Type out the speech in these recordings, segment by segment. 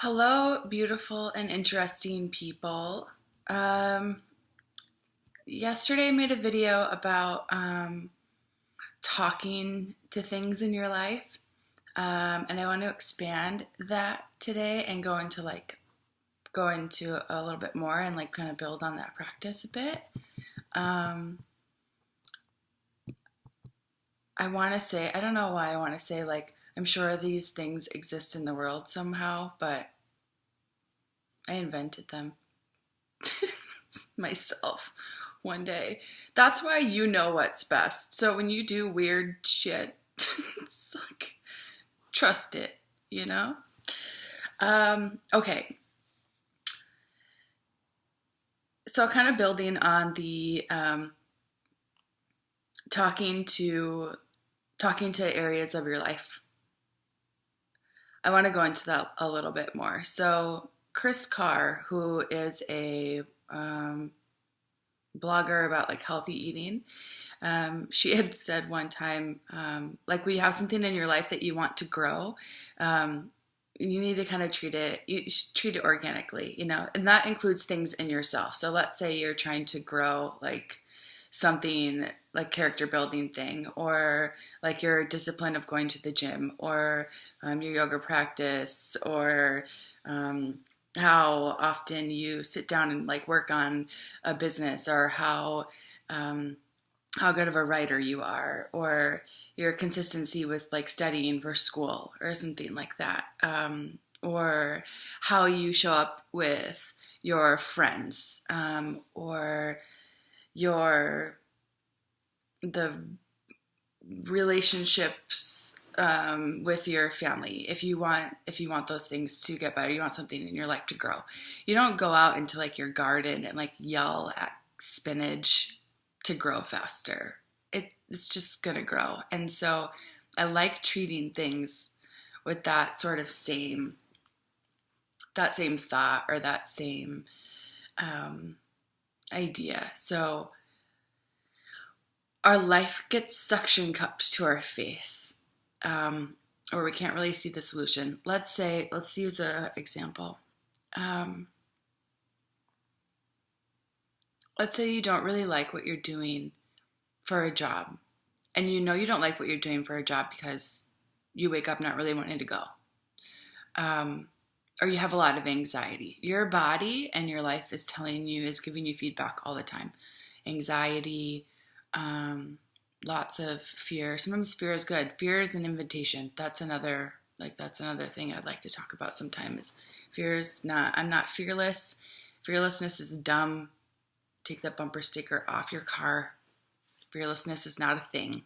Hello, beautiful and interesting people. Um, Yesterday I made a video about talking to things in your life, and I want to expand that today and go into a little bit more and kind of build on that practice a bit. Um, I want to say I don't know why I want to say I'm sure these things exist in the world somehow, but I invented them myself one day. That's why you know what's best. So when you do weird shit, it's trust it, you know? Okay. So kind of building on the talking to areas of your life. I want to go into that a little bit more. So Chris Carr, who is a blogger about healthy eating, she had said one time, when you have something in your life that you want to grow, you need to kind of treat it organically, and that includes things in yourself. So let's say you're trying to grow something like character building thing, or your discipline of going to the gym, or your yoga practice, or how often you sit down and work on a business, or how good of a writer you are, or your consistency with studying for school or something like that, or how you show up with your friends, or the relationships with your family. If you want those things to get better, you want something in your life to grow, you don't go out into your garden and yell at spinach to grow faster. It's just gonna grow. And so I like treating things with that sort of same thought, or that same idea. So our life gets suction cupped to our face, or we can't really see the solution. Let's use an example. Let's say you don't really like what you're doing for a job, and you don't like what you're doing for a job because you wake up not really wanting to go, or you have a lot of anxiety. Your body and your life is giving you feedback all the time. Anxiety, lots of fear. Sometimes fear is good. Fear is an invitation. That's another thing I'd like to talk about sometime. Is fear is not. I'm not fearless. Fearlessness is dumb. Take that bumper sticker off your car. Fearlessness is not a thing.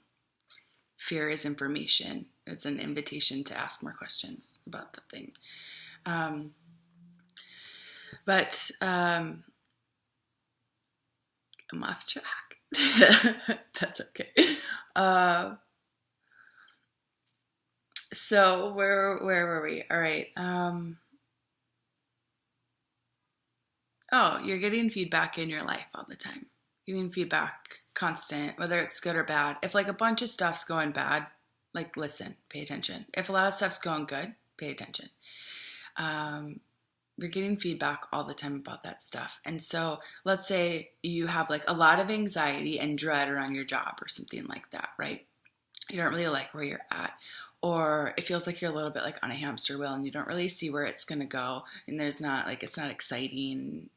Fear is information. It's an invitation to ask more questions about the thing. But I'm off track. That's okay. So where were we? All right. You're getting feedback in your life all the time. Getting feedback constant, whether it's good or bad. If a bunch of stuff's going bad, listen, pay attention. If a lot of stuff's going good, pay attention. You're getting feedback all the time about that stuff. And so let's say you have a lot of anxiety and dread around your job or something like that, right? You don't really like where you're at, or it feels like you're a little bit on a hamster wheel and you don't really see where it's going to go. And there's not it's not exciting.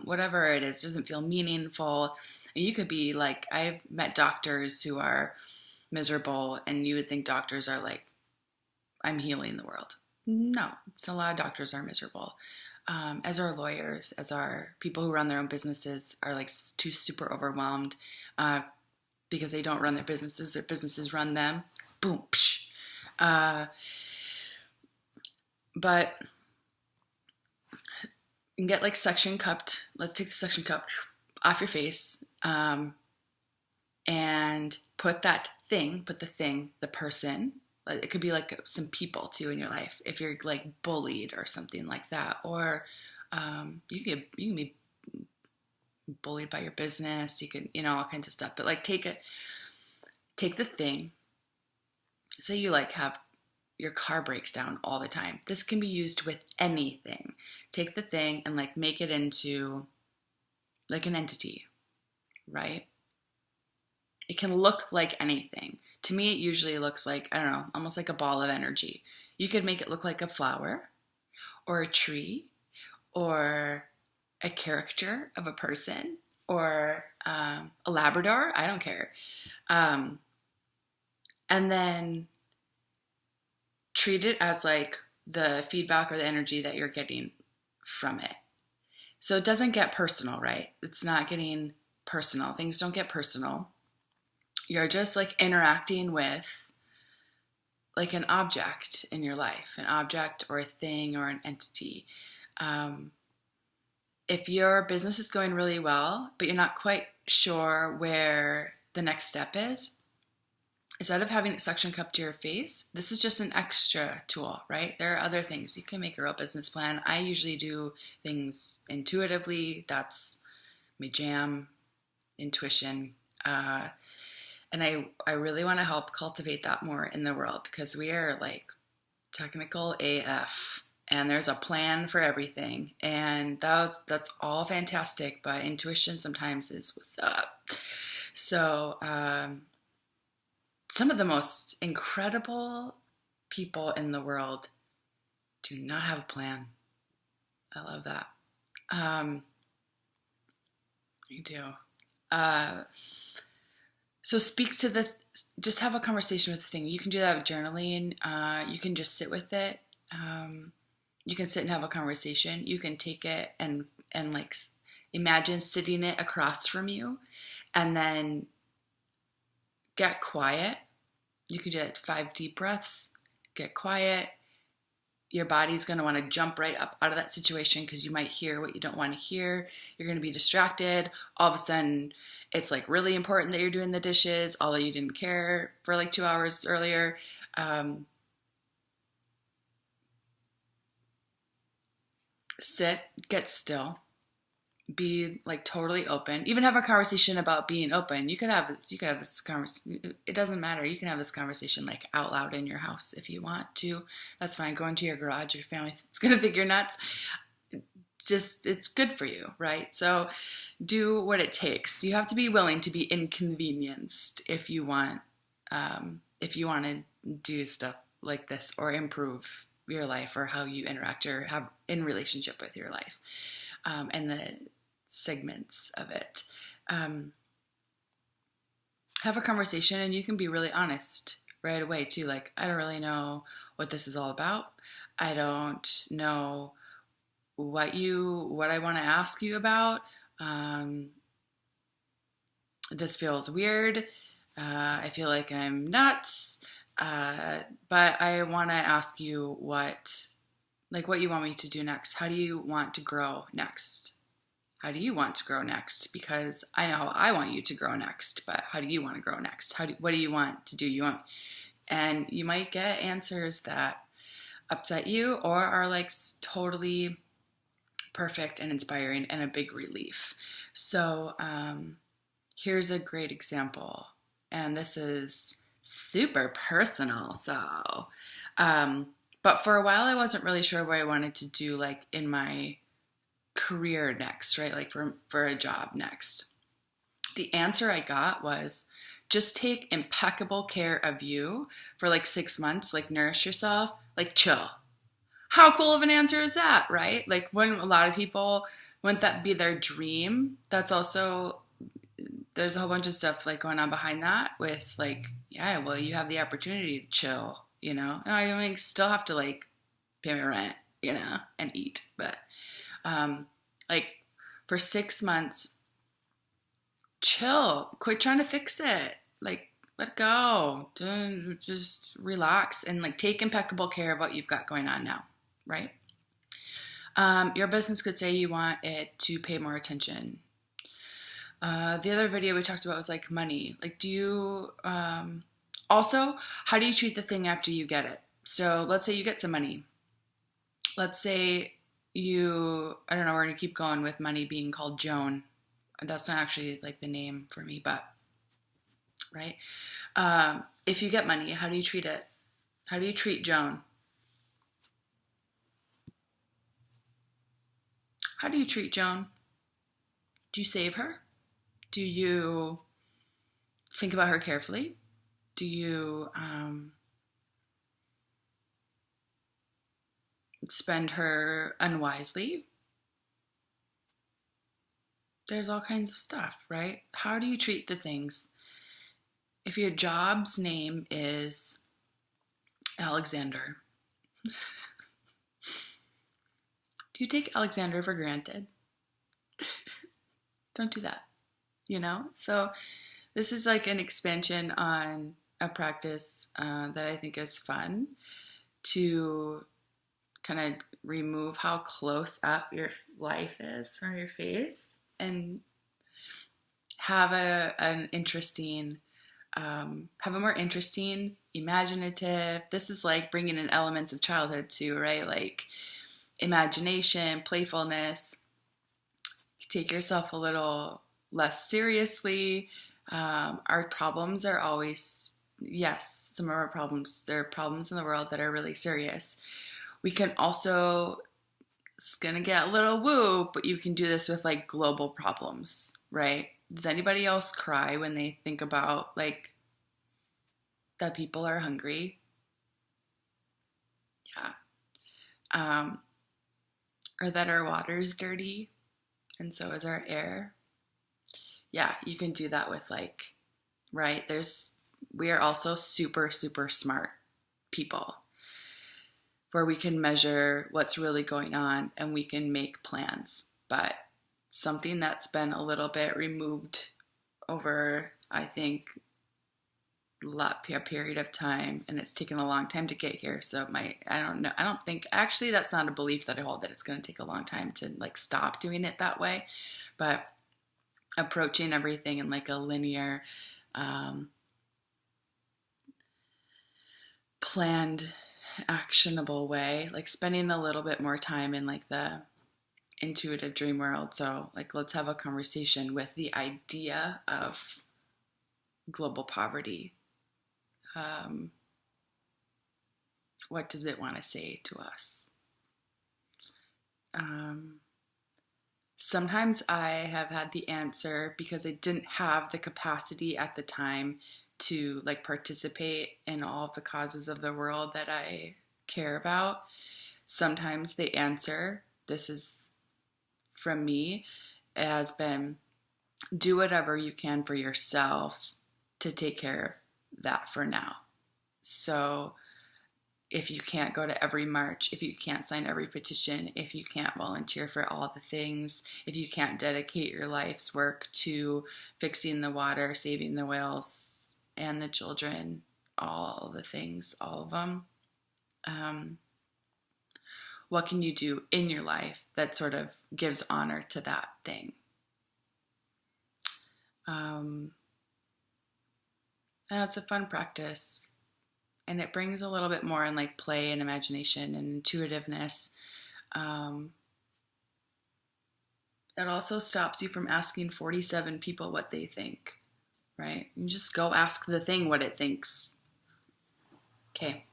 Whatever it is, doesn't feel meaningful. You could be I've met doctors who are miserable, and you would think doctors are I'm healing the world. No, a lot of doctors are miserable. As are lawyers, as are people who run their own businesses, are too super overwhelmed because they don't run their businesses run them. Boom, psh. But you can get suction cupped. Let's take the suction cup off your face, and put the person. It could be some people too in your life. If you're bullied or something like that, or you can be bullied by your business. You can all kinds of stuff. But take the thing. Say you your car breaks down all the time. This can be used with anything. Take the thing and like make it into like an entity, right? It can look like anything. To me, it usually looks like, I don't know, almost like a ball of energy. You could make it look like a flower or a tree or a character of a person or a Labrador. I don't care. And then treat it as like the feedback or the energy that you're getting from it. So it doesn't get personal, right? It's not getting personal. Things don't get personal. You're just like interacting with like an object in your life, an object or a thing or an entity. If your business is going really well, but you're not quite sure where the next step is, instead of having it suction cup to your face, this is just an extra tool, right? There are other things. You can make a real business plan. I usually do things intuitively. That's my jam, intuition. And I really want to help cultivate that more in the world because we are like technical AF and there's a plan for everything. And that's all fantastic, but intuition sometimes is what's up. So some of the most incredible people in the world do not have a plan. I love that. I do. So speak to just have a conversation with the thing. You can do that with journaling. You can just sit with it. You can sit and have a conversation. You can take it and like imagine sitting it across from you and then get quiet. You can do it 5 deep breaths, get quiet. Your body's going to want to jump right up out of that situation because you might hear what you don't want to hear. You're going to be distracted. All of a sudden, it's like really important that you're doing the dishes, although you didn't care for like 2 hours earlier. Sit, get still, be like totally open. Even have a conversation about being open. You could have this conversation. It doesn't matter. You can have this conversation like out loud in your house if you want to. That's fine. Go into your garage. Your family is going to think you're nuts. Just it's good for you, right? So do what it takes. You have to be willing to be inconvenienced if you want to do stuff like this or improve your life or how you interact or have in relationship with your life and the segments of it. Have a conversation and you can be really honest right away too. Like, I don't really know what this is all about. I don't know what I want to ask you about. This feels weird. I feel like I'm nuts. But I want to ask you what you want me to do next. How do you want to grow next? How do you want to grow next? Because I know how I want you to grow next, but how do you want to grow next? What do you want to do? And you might get answers that upset you or are like totally perfect and inspiring and a big relief. So here's a great example. And this is super personal. So, but for a while I wasn't really sure what I wanted to do like in my career next, right? Like for a job next. The answer I got was just take impeccable care of you for like 6 months, like nourish yourself, like chill. How cool of an answer is that, right? Like when a lot of people, wouldn't that be their dream? That's also, there's a whole bunch of stuff like going on behind that with like, yeah, well, you have the opportunity to chill, you know? I mean, still have to like pay my rent, you know, and eat. But like for 6 months, chill, quit trying to fix it. Like, let go, just relax and like take impeccable care of what you've got going on now, right? Your business could say you want it to pay more attention. The other video we talked about was like money. Like, do you, also, how do you treat the thing after you get it? So let's say you get some money. Let's say I don't know, we're going to keep going with money being called Joan. That's not actually like the name for me, but, right? If you get money, how do you treat it? How do you treat Joan? How do you treat Joan? Do you save her? Do you think about her carefully? Do you spend her unwisely? There's all kinds of stuff, right? How do you treat the things? If your job's name is Alexander, do you take Alexander for granted? Don't do that, So this is like an expansion on a practice that I think is fun to kind of remove how close up your life is from your face and have an interesting, have a more interesting, imaginative. This is like bringing in elements of childhood too, right? Like imagination, playfulness. Take yourself a little less seriously. Our problems are always, yes, some of our problems, there are problems in the world that are really serious. We can also, it's going to get a little woo, but you can do this with like global problems, right? Does anybody else cry when they think about like that people are hungry? Yeah. Or that our water is dirty and so is our air. Yeah, you can do that with like, right? We are also super, super smart people where we can measure what's really going on and we can make plans. But something that's been a little bit removed over, I think, a period of time, and it's taken a long time to get here. So I don't know. I don't think, actually, that's not a belief that I hold, that it's going to take a long time to like stop doing it that way. But approaching everything in like a linear, planned, actionable way, like spending a little bit more time in like the intuitive dream world. So like, let's have a conversation with the idea of global poverty. What does it want to say to us? Sometimes I have had the answer because I didn't have the capacity at the time to like participate in all of the causes of the world that I care about. Sometimes the answer, this is from me, has been do whatever you can for yourself to take care of that for now. So if you can't go to every march, if you can't sign every petition, if you can't volunteer for all the things, if you can't dedicate your life's work to fixing the water, saving the whales and the children, all the things, all of them, what can you do in your life that sort of gives honor to that thing? And it's a fun practice. And it brings a little bit more in like play and imagination and intuitiveness. It also stops you from asking 47 people what they think, right? You just go ask the thing what it thinks. Okay,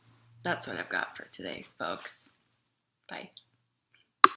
that's what I've got for today, folks. Bye.